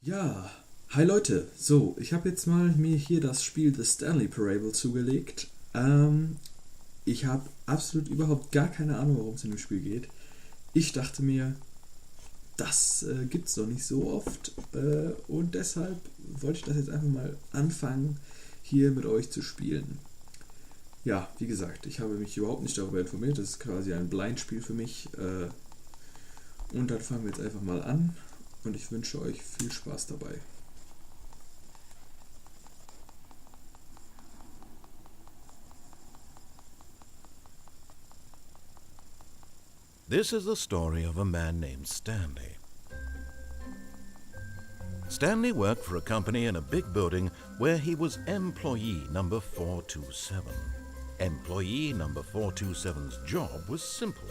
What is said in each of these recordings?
Ja, hi Leute. So, ich habe jetzt mal mir hier das Spiel The Stanley Parable zugelegt. Ich habe absolut überhaupt gar keine Ahnung, worum es in dem Spiel geht. Ich dachte mir, das gibt's doch nicht so oft und deshalb wollte ich das jetzt einfach mal anfangen, hier mit euch zu spielen. Ja, wie gesagt, ich habe mich überhaupt nicht darüber informiert, das ist quasi ein Blindspiel für mich und dann fangen wir jetzt einfach mal an und ich wünsche euch viel Spaß dabei. This is the story of a man named Stanley. Stanley worked for a company in a big building where he was employee number 427. Employee number 427's job was simple.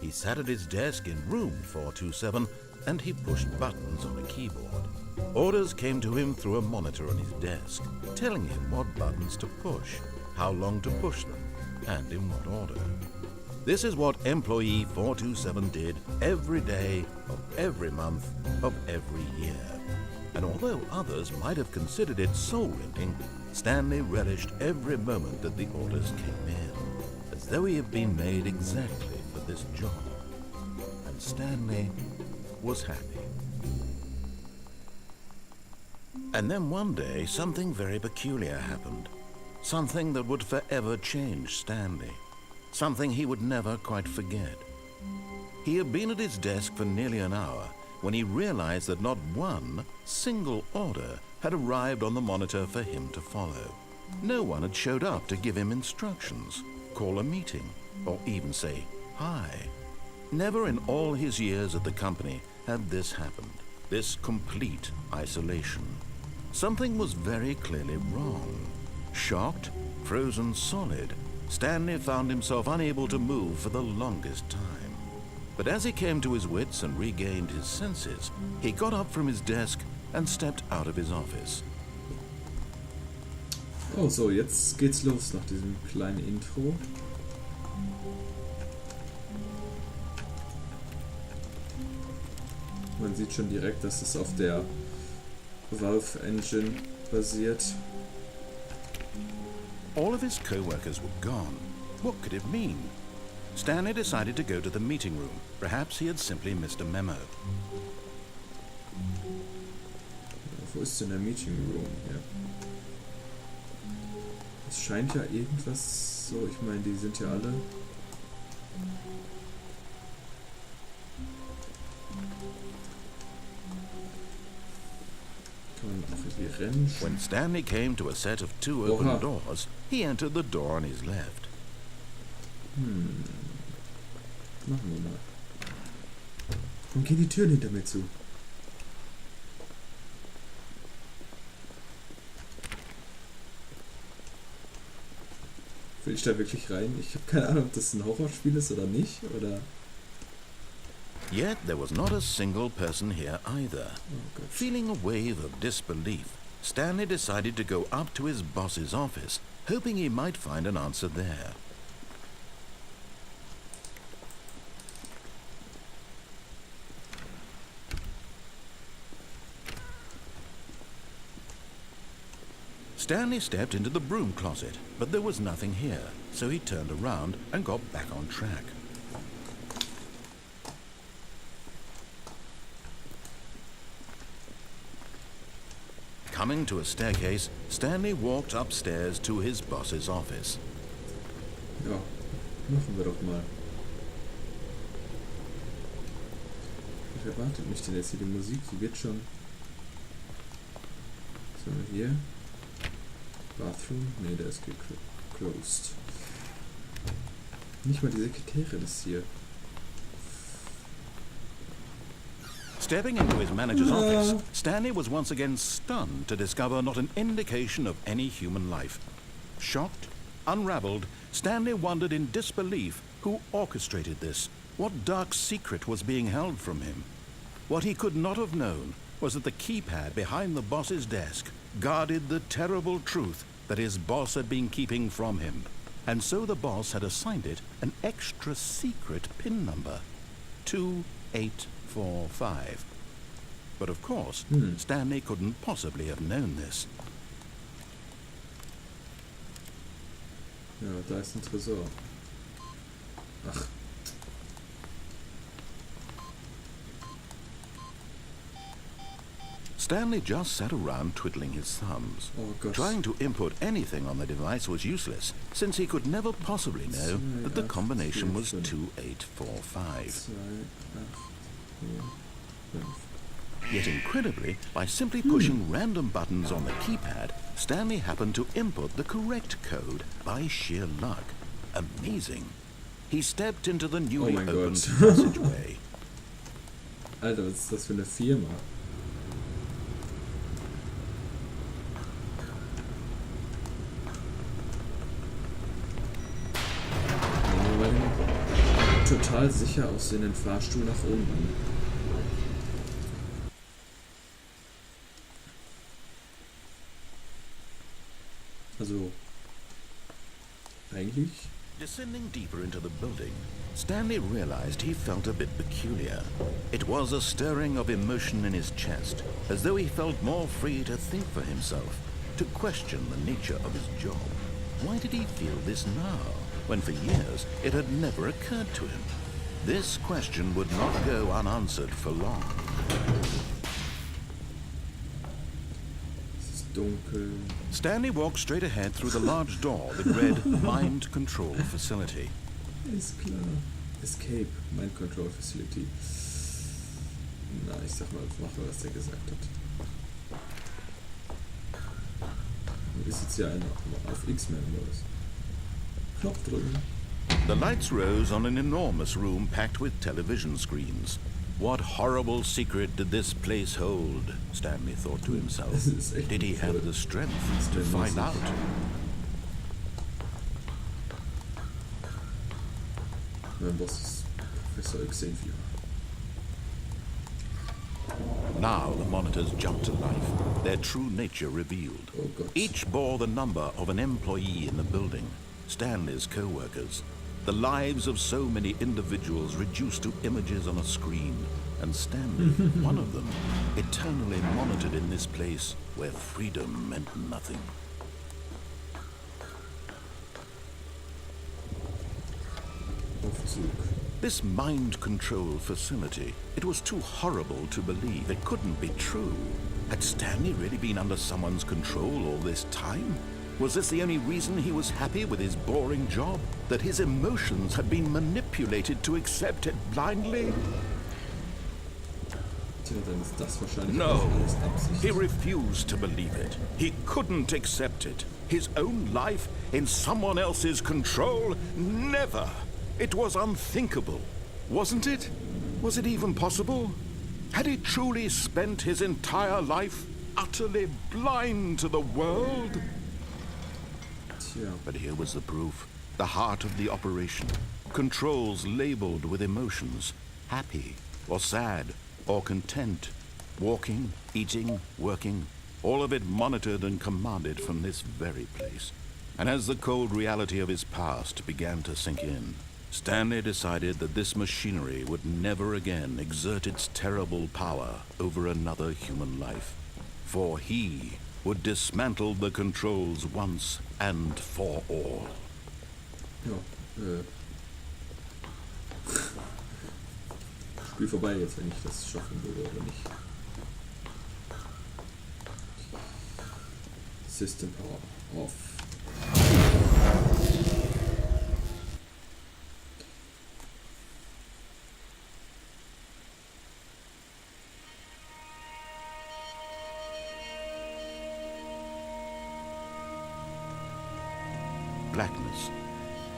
He sat at his desk in room 427 and he pushed buttons on a keyboard. Orders came to him through a monitor on his desk, telling him what buttons to push, how long to push them, and in what order. This is what employee 427 did every day of every month of every year. And although others might have considered it soul-rending, Stanley relished every moment that the orders came in, as though he had been made exactly for this job. And Stanley was happy. And then one day, something very peculiar happened. Something that would forever change Stanley. Something he would never quite forget. He had been at his desk for nearly an hour when he realized that not one single order had arrived on the monitor for him to follow. No one had showed up to give him instructions, call a meeting, or even say hi. Never in all his years at the company had this happened, this complete isolation. Something was very clearly wrong. Shocked, frozen solid, Stanley found himself unable to move for the longest time. But as he came to his wits and regained his senses, he got up from his desk and stepped out of his office. Oh, so, jetzt geht's los nach diesem kleinen Intro. Man sieht schon direkt, dass es auf der Valve Engine basiert. All of his co-workers were gone. What could it mean? Stanley decided to go to the meeting room. Perhaps he had simply missed a memo. Wo ist denn der Meeting Room? Ja. Es scheint ja irgendwas so, ich meine, die sind ja alle. When Stanley came to a set of two open doors, he entered the door on his left. Machen wir mal. Warum gehen die Türen hinter mir zu? Will ich da wirklich rein? Ich habe keine Ahnung, ob das ein Horrorspiel ist oder nicht, oder... Yet there was not a single person here either. Oh, feeling a wave of disbelief, Stanley decided to go up to his boss's office, hoping he might find an answer there. Stanley stepped into the broom closet, but there was nothing here, so he turned around and got back on track. Coming to a staircase, Stanley walked upstairs to his boss's office. Ja, machen wir doch mal. Was erwartet mich denn jetzt hier? Die Musik, die wird schon... So, hier. Bathroom? Ne, der ist closed. Nicht mal die Sekretärin ist hier. Stepping into his manager's office, Stanley was once again stunned to discover not an indication of any human life. Shocked, unraveled, Stanley wondered in disbelief who orchestrated this, what dark secret was being held from him. What he could not have known was that the keypad behind the boss's desk guarded the terrible truth that his boss had been keeping from him, and so the boss had assigned it an extra secret PIN number, 2845. But of course, Stanley couldn't possibly have known this. Ja, da ist ein Tresor. Ach. Stanley just sat around twiddling his thumbs. Oh Gott. Trying to input anything on the device was useless, since he could never possibly know that the combination was 2845. Yet incredibly, by simply pushing random buttons on the keypad, Stanley happened to input the correct code by sheer luck. Amazing. He stepped into the newly opened passageway. Alter, was ist das für eine Firma? Total sicher aussehenden Fahrstuhl nach unten. Also, eigentlich? Descending deeper into the building, Stanley realized he felt a bit peculiar. It was a stirring of emotion in his chest, as though he felt more free to think for himself, to question the nature of his job. Why did he feel this now, when for years it had never occurred to him? This question would not go unanswered for long. Es ist dunkel. Stanley walked straight ahead through the large door that read Mind Control Facility. Ist klar. Escape, Mind Control Facility. Na, ich sag mal, machen wir, was der gesagt hat. Ist jetzt ja einer auf X-Men-Modus. Knopf drücken. The lights rose on an enormous room packed with television screens. What horrible secret did this place hold? Stanley thought to himself. Did he have the strength to find out? Mein Boss ist Professor Xavier. Now the monitors jumped to life, their true nature revealed. Oh God. Each bore the number of an employee in the building, Stanley's co-workers. The lives of so many individuals reduced to images on a screen, and Stanley, one of them, eternally monitored in this place where freedom meant nothing. Aufzug. This mind control facility, it was too horrible to believe. It couldn't be true. Had Stanley really been under someone's control all this time? Was this the only reason he was happy with his boring job? That his emotions had been manipulated to accept it blindly? Tja, dann ist das wahrscheinlich No, auch alles Absicht. he refused to believe it. He couldn't accept it. His own life in someone else's control? Never. It was unthinkable, wasn't it? Was it even possible? Had he truly spent his entire life utterly blind to the world? Tja. But here was the proof. The heart of the operation. Controls labeled with emotions. Happy, or sad, or content. Walking, eating, working. All of it monitored and commanded from this very place. And as the cold reality of his past began to sink in, Stanley decided that this machinery would never again exert its terrible power over another human life. For he would dismantle the controls once and for all. Ja, Spiel vorbei jetzt, wenn ich das schaffen würde oder nicht. System Power off. Blackness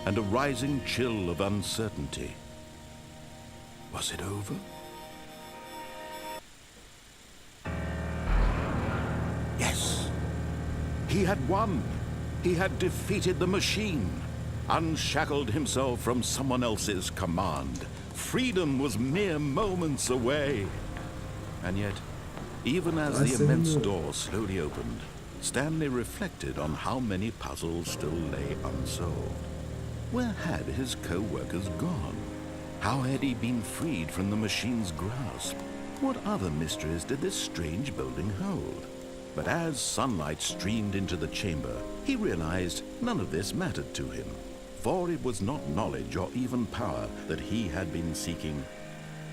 and a rising chill of uncertainty. Was it over? Yes. He had won. He had defeated the machine, unshackled himself from someone else's command. Freedom was mere moments away. And yet, even as the immense door slowly opened, Stanley reflected on how many puzzles still lay unsolved. Where had his co-workers gone? How had he been freed from the machine's grasp? What other mysteries did this strange building hold? But as sunlight streamed into the chamber, he realized none of this mattered to him, for it was not knowledge or even power that he had been seeking,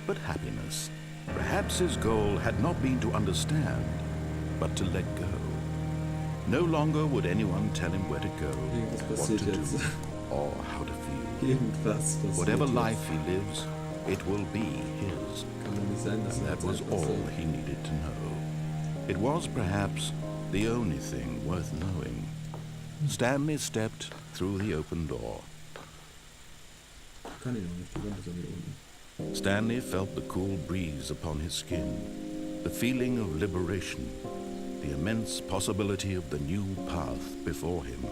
but happiness. Perhaps his goal had not been to understand, but to let go. No longer would anyone tell him where to go, what to do, or how to feel. Whatever life he lives, it will be his. And that was all he needed to know. It was perhaps the only thing worth knowing. Stanley stepped through the open door. Stanley felt the cool breeze upon his skin, the feeling of liberation, the immense possibility of the new path before him.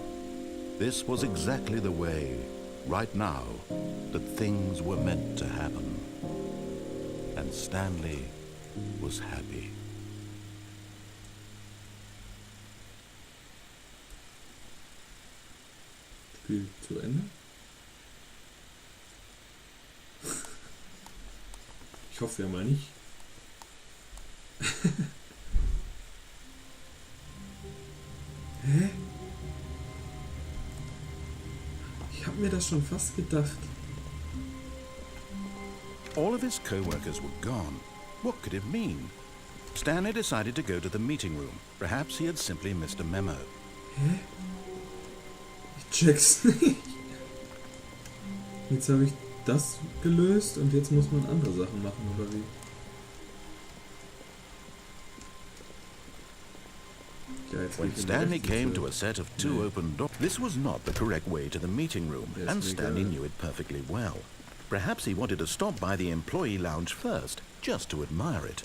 This was exactly the way, right now, that things were meant to happen. And Stanley was happy. Spiel zu Ende. Ich hoffe ja mal nicht. Hä? Ich habe mir das schon fast gedacht. All of his co-workers were gone. What could it mean? Stanley decided to go to the meeting room. Perhaps he had simply missed a memo. Hä? Ich check's nicht. Jetzt habe ich das gelöst und jetzt muss man andere Sachen machen, oder wie? When Stanley came to a set of two open doors, this was not the correct way to the meeting room, and Stanley knew it perfectly well. Perhaps he wanted to stop by the employee lounge first, just to admire it.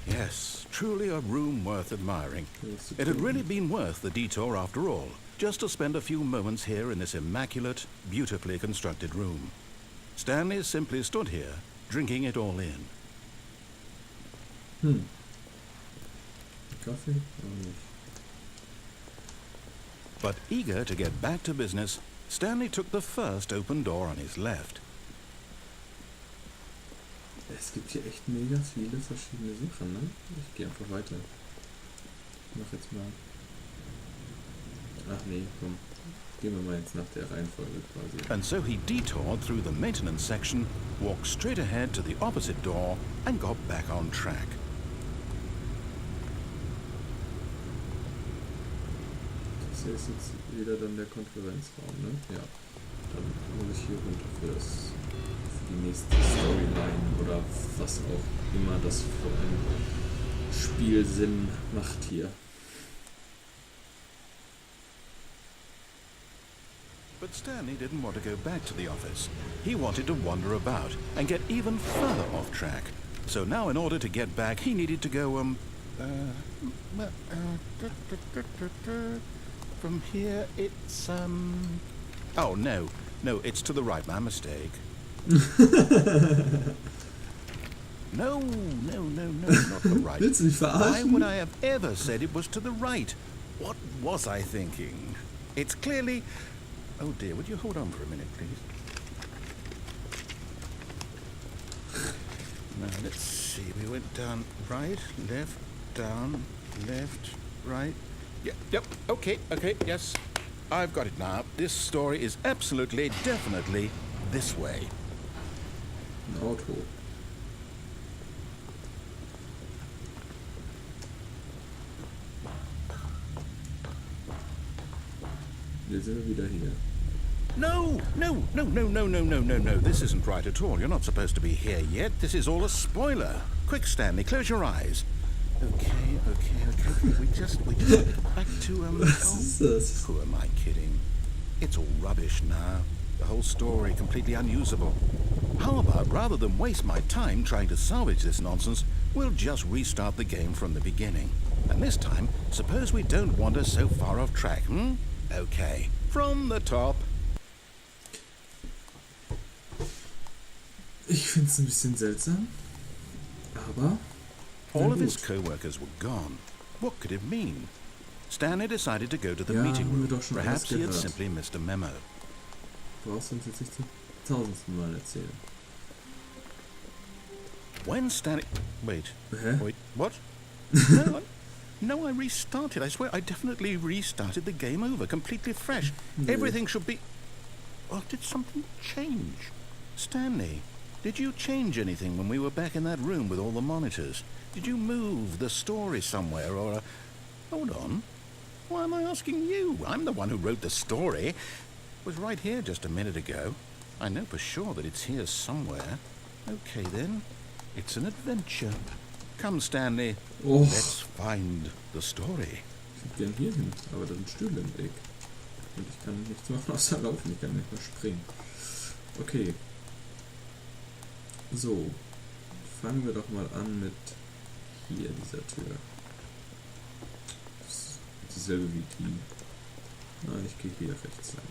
Yes, truly a room worth admiring. It had really been worth the detour after all, just to spend a few moments here in this immaculate, beautifully constructed room. Stanley simply stood here, drinking it all in. Coffee? Oh. But eager to get back to business, Stanley took the first open door on his left. Es gibt hier echt mega viele verschiedene Sachen, ne? Ich gehe einfach weiter. Ich mach jetzt mal... Ach nee, komm. Gehen wir mal jetzt nach der Reihenfolge quasi. And so he detoured through the maintenance section, walked straight ahead to the opposite door, and got back on track. Das hier ist jetzt wieder dann der Konferenzraum, ne? Ja. Dann muss ich hier runter für die nächste Storyline oder was auch immer das für ein Spiel Sinn macht hier. But Stanley didn't want to go back to the office. He wanted to wander about and get even further off track. So now in order to get back, he needed to go, from here it's, oh, no, it's to the right, my mistake. No, not the right. Willst du mich verarschen? Why would I have ever said it was to the right? What was I thinking? It's clearly... Oh dear, would you hold on for a minute, please? Now, let's see. We went down right, left, down, left, right. Yep, okay, yes. I've got it now. This story is absolutely, definitely this way. Ein Auto. Jetzt sind wir wieder hier. No. This isn't right at all. You're not supposed to be here yet. This is all a spoiler. Quick, Stanley, close your eyes. Okay. We just back to, who am I kidding? It's all rubbish now. The whole story completely unusable. How about, rather than waste my time trying to salvage this nonsense, we'll just restart the game from the beginning. And this time, suppose we don't wander so far off track, Okay, from the top. Ich finde es ein bisschen seltsam, aber All of his co-workers were gone. What could it mean? Stanley decided to go to the meeting room. Perhaps he had simply missed a memo. Brauchst du uns jetzt nicht zum tausendsten Mal erzählen. When Stanley... Wait. Hä? Wait, what? No, I restarted. I swear I definitely restarted the game over, completely fresh. Everything should be... Well, did something change? Stanley, did you change anything when we were back in that room with all the monitors? Did you move the story somewhere or... Hold on. Why am I asking you? I'm the one who wrote the story. It was right here just a minute ago. I know for sure that it's here somewhere. Okay, then. It's an adventure. Come, Stanley. Oh. Let's find the story. Ich würde gern hier hin, aber da sind Stühle im Weg. Und ich kann nichts machen außer laufen, ich kann nicht mehr springen. Okay. So. Fangen wir doch mal an mit hier, dieser Tür. Das ist dieselbe wie die. Nein, ich gehe hier rechts lang.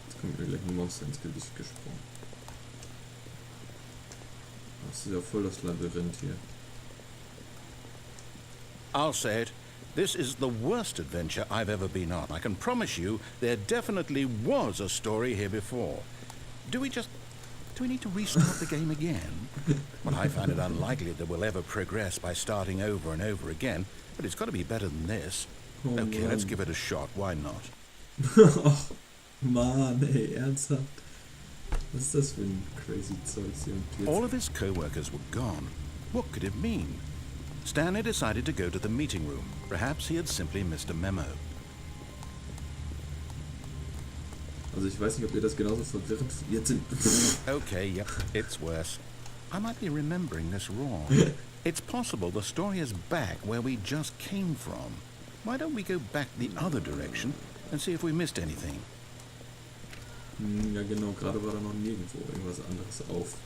Jetzt kommt mir gleich ein Monster ins Gesicht gesprungen. Das ist ja voll das Labyrinth hier. I'll say it. This is the worst adventure I've ever been on. I can promise you there definitely was a story here before. Do we need to restart the game again? Well, I find it unlikely that we'll ever progress by starting over and over again, but it's got to be better than this. Oh, okay, Mann. let's give it a shot. Why not? Ach, Mann, ey, ernsthaft. Was ist das für ein crazy Zeugs hier? Und jetzt- All of his co-workers were gone. What could it mean? Stanley decided to go to the meeting room. Perhaps he had simply missed a memo. Also ich weiß nicht, ob ihr das genauso verwirrend... Jetzt sind... Okay, yep, it's worse. I might be remembering this wrong. It's possible the story is back where we just came from. Why don't we go back the other direction and see if we missed anything? Ja genau, gerade war da noch nirgendwo irgendwas anderes auf.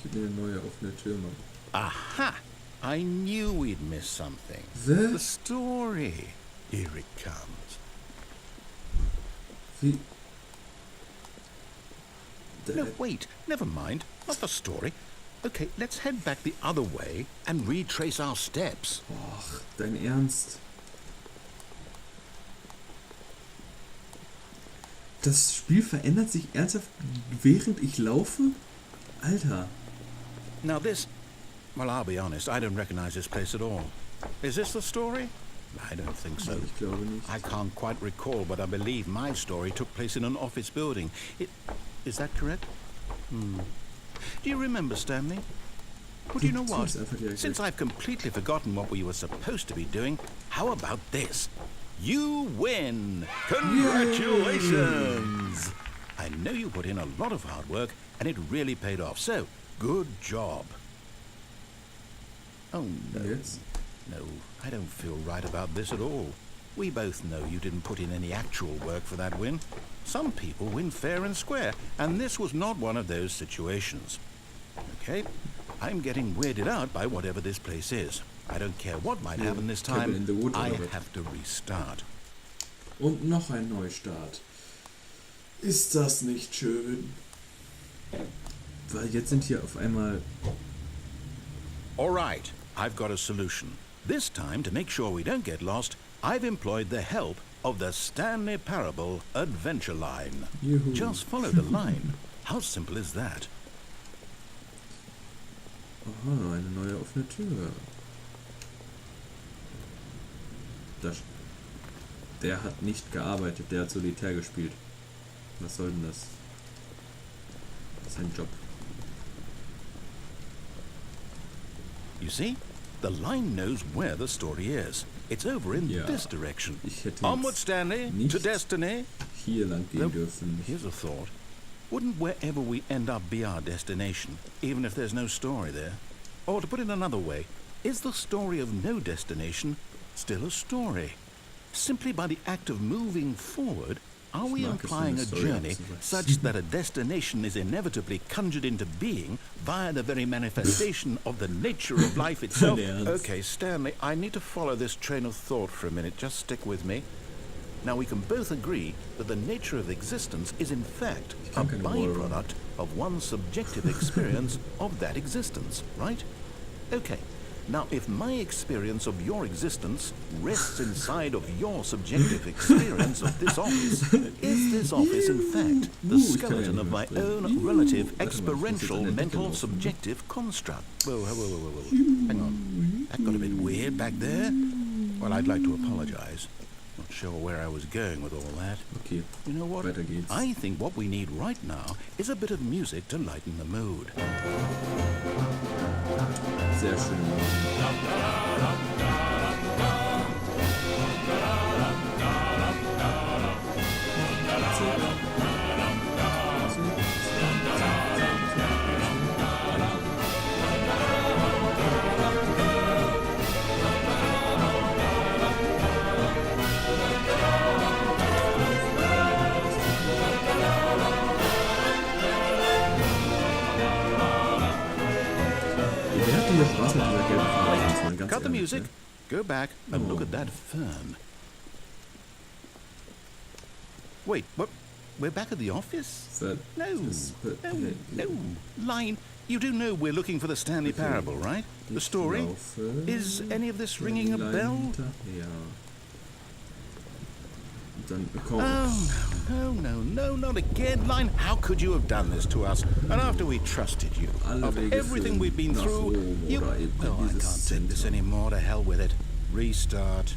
Gib mir eine neue offene Tür, Mann. Aha! I knew we'd miss something. The The story. Here it comes. Wie... No, wait. Never mind. Not the story. Okay, let's head back the other way and retrace our steps. Och, dein Ernst? Das Spiel verändert sich ernsthaft, während ich laufe? Alter. Now this... Well, I'll be honest. I don't recognize this place at all. Is this the story? I don't think so. Ich glaube nicht. I can't quite recall, but I believe my story took place in an office building. Is that correct? Do you remember, Stanley? Well, do you know what? Since I've completely forgotten what we were supposed to be doing, how about this? You win! Congratulations! I know you put in a lot of hard work, and it really paid off, so good job. Oh, no. Jetzt? No, I don't feel right about this at all. We both know you didn't put in any actual work for that win. Some people win fair and square, and this was not one of those situations. Okay, I'm getting weirded out by whatever this place is. I don't care what might happen this time. in the wood I oder was? have to restart. Und noch ein Neustart. Ist das nicht schön? Weil jetzt sind hier auf einmal... All right, I've got a solution. This time, to make sure we don't get lost, I've employed the help of the Stanley Parable Adventure Line. Juhu. Just follow the line. How simple is that? Aha, eine neue offene Tür. Der hat nicht gearbeitet, der hat Solitär gespielt. Was soll denn das? Das ist ein Job. You see? The line knows where the story is. It's over in Ja, this direction. ich hätte Onward, jetzt Stanley, nicht to destiny. hier lang gehen Nope. dürfen. Here's a thought. Wouldn't wherever we end up be our destination, even if there's no story there? Or to put it another way, is the story of no destination still a story? Simply by the act of moving forward, are we mag es, implying eine a Story journey abzuweichen. such that a destination is inevitably conjured into being via the very manifestation of the nature of life itself? Dein Ernst? Okay, Stanley, I need to follow this train of thought for a minute. Just stick with me. Now we can both agree that the nature of existence is in fact a byproduct of one's subjective experience of that existence, right? Okay. Now, if my experience of your existence rests inside of your subjective experience of this office, is this office, in fact, the skeleton of my own relative experiential mental subjective construct? Whoa. Hang on. That got a bit weird back there. Well, I'd like to apologize. Not sure where I was going with all that. Okay. You know what? Weiter geht's. I think what we need right now is a bit of music to lighten the mood. Sehr schön. Cut the music, go back and look at that fern. Wait, what? We're back at the office? No. Line, you do know we're looking for the Stanley Parable, right? The story? Is any of this ringing a bell? Oh, no, not again, Line. How could you have done this to us? And after we trusted you, after everything we've been through, you... Oh, I can't take this anymore. To hell with it. Restart.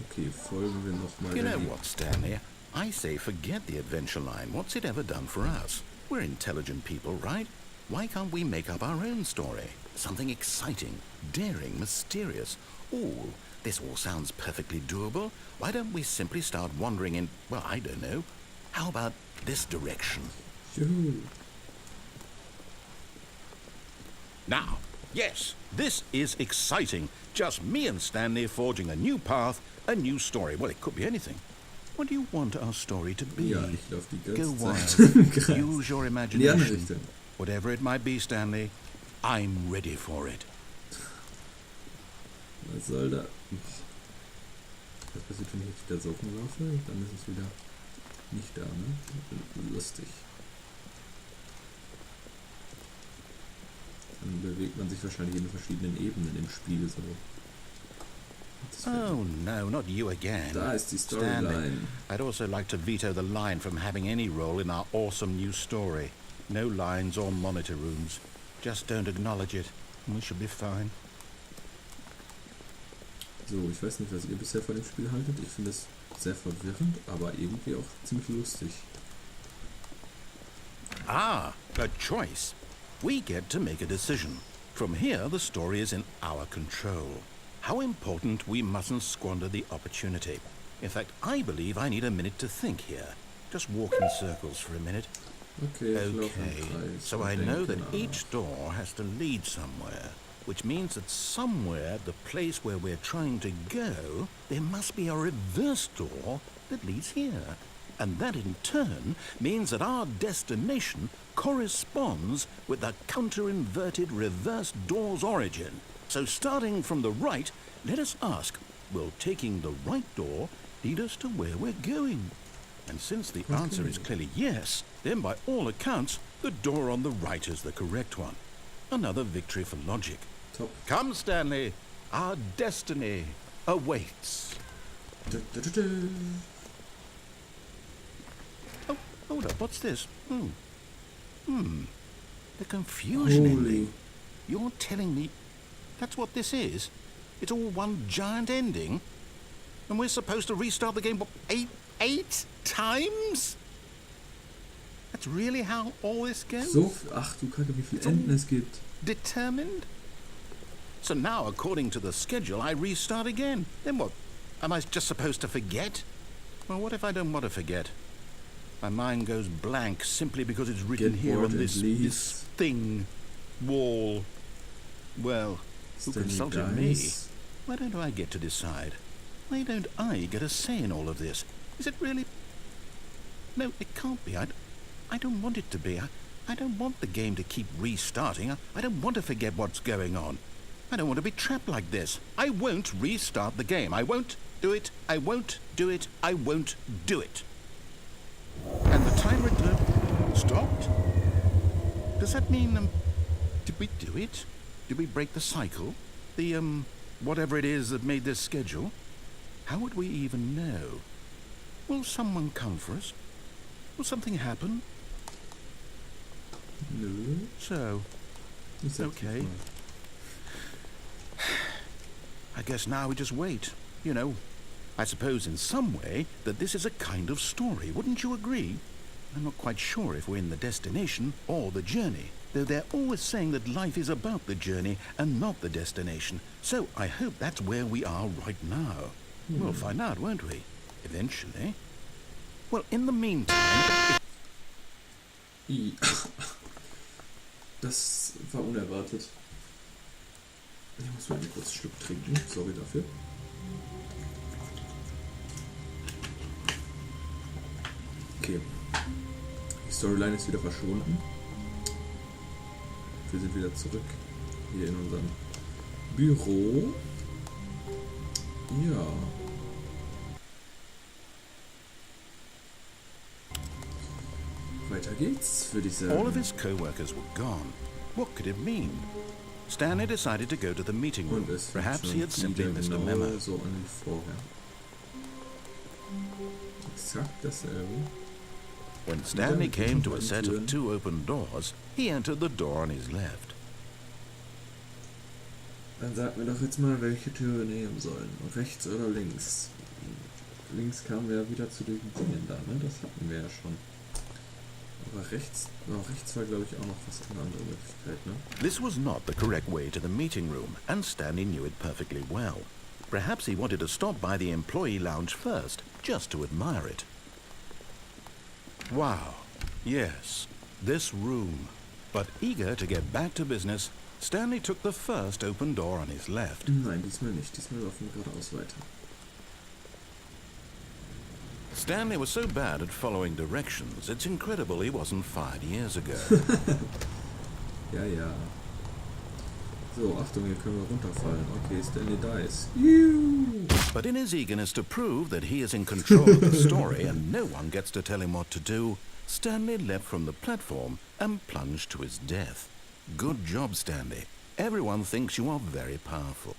Okay, folgen wir noch mal. You know what, Stanley? I say forget the adventure line. What's it ever done for us? We're intelligent people, right? Why can't we make up our own story? Something exciting, daring, mysterious. Ooh, this all sounds perfectly doable. Why don't we simply start wandering in, well, I don't know. How about this direction? Now, yes, this is exciting. Just me and Stanley forging a new path, a new story. Well, it could be anything. What do you want our story to be? Ja, ich lauf die Go ganze wild. Zeit. Use your Die andere imagination. Richtung. Whatever it might be, Stanley, I'm ready for it. Was soll da? Was passiert, wenn ich jetzt wieder so rumlaufe? Dann ist es wieder nicht da, ne? Lustig. Dann bewegt man sich wahrscheinlich in verschiedenen Ebenen im Spiel so. Oh no, not you again. Da ist die Stanley, Storyline. I'd also like to veto the line from having any role in our awesome new story. No lines or monitor rooms. Just don't acknowledge it, and we should be fine. So, ich weiß nicht, was ihr bisher von dem Spiel haltet. Ich finde es sehr verwirrend, aber irgendwie auch ziemlich lustig. Ah, a choice. We get to make a decision. From here, the story is in our control. How important we mustn't squander the opportunity. In fact, I believe I need a minute to think here. Just walk in circles for a minute. Okay, so I know that each door has to lead somewhere, which means that somewhere at the place where we're trying to go, there must be a reverse door that leads here. And that in turn means that our destination corresponds with the counter-inverted reverse door's origin. So starting from the right, let us ask, will taking the right door lead us to where we're going? And since the answer is clearly yes, then by all accounts, the door on the right is the correct one. Another victory for logic. Top. Come, Stanley, our destiny awaits. Oh, hold up, what's this? The confusion ending. You're telling me that's what this is? It's all one giant ending? And we're supposed to restart the game, what, eight times? That's really how all this goes? So, ach du Kacke, wie viele Enden es gibt. Determined? So now, according to the schedule, I restart again. Then what? Am I just supposed to forget? Well, what if I don't want to forget? My mind goes blank simply because it's written here on this thing, wall. Well, who consulted me? Why don't I get to decide? Why don't I get a say in all of this? Is it really... No, it can't be. I don't want it to be. I don't want the game to keep restarting. I don't want to forget what's going on. I don't want to be trapped like this. I won't restart the game. I won't do it. I won't do it. I won't do it. And the timer stopped? Does that mean, did we do it? Did we break the cycle? The, whatever it is that made this schedule? How would we even know? Will someone come for us? Will something happen? Nö. So, Ich setz okay. mich mal. I guess now we just wait. You know, I suppose in some way that this is a kind of story, wouldn't you agree? I'm not quite sure if we're in the destination or the journey, though they're always saying that life is about the journey and not the destination. So I hope that's where we are right now. We'll find out, won't we? Eventually. Well, in the meantime... Das war unerwartet. Ich muss mal einen kurzen Schluck trinken. Sorry dafür. Okay. Die Storyline ist wieder verschwunden. Wir sind wieder zurück hier in unserem Büro. Ja. Weiter geht's, würde ich sagen. All of his co-workers were gone. What could it mean? Stanley decided to go to the meeting room. Und es Perhaps he had simply missed a memo. so an wie vorher. Exakt dasselbe. When Stanley came to a set of 2 open doors, he entered the door on his left. Dann sag mir doch jetzt mal, welche Tür wir nehmen sollen. Rechts oder links? Links kamen wir ja wieder zu den Dingen da, ne? Das hatten wir ja schon. Aber rechts war glaube ich auch noch was eine andere Möglichkeit, ne? This was not the correct way to the meeting room, and Stanley knew it perfectly well. Perhaps he wanted to stop by the employee lounge first, just to admire it. Wow, yes, this room. But eager to get back to business, Stanley took the first open door on his left. Nein, diesmal nicht. Diesmal laufen wir geradeaus weiter. Stanley was so bad at following directions, it's incredible he wasn't fired years ago. Ja, ja. So, Achtung, hier können wir runterfallen. Okay, Stanley dies. Juhu. But in his eagerness to prove that he is in control of the story and no one gets to tell him what to do, Stanley leapt from the platform and plunged to his death. Good job, Stanley. Everyone thinks you are very powerful.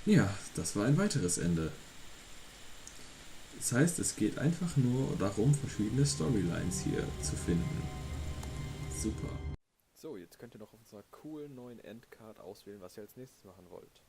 Ja, das war ein weiteres Ende. Das heißt, es geht einfach nur darum, verschiedene Storylines hier zu finden. Super. So, jetzt könnt ihr noch auf unserer coolen neuen Endcard auswählen, was ihr als nächstes machen wollt.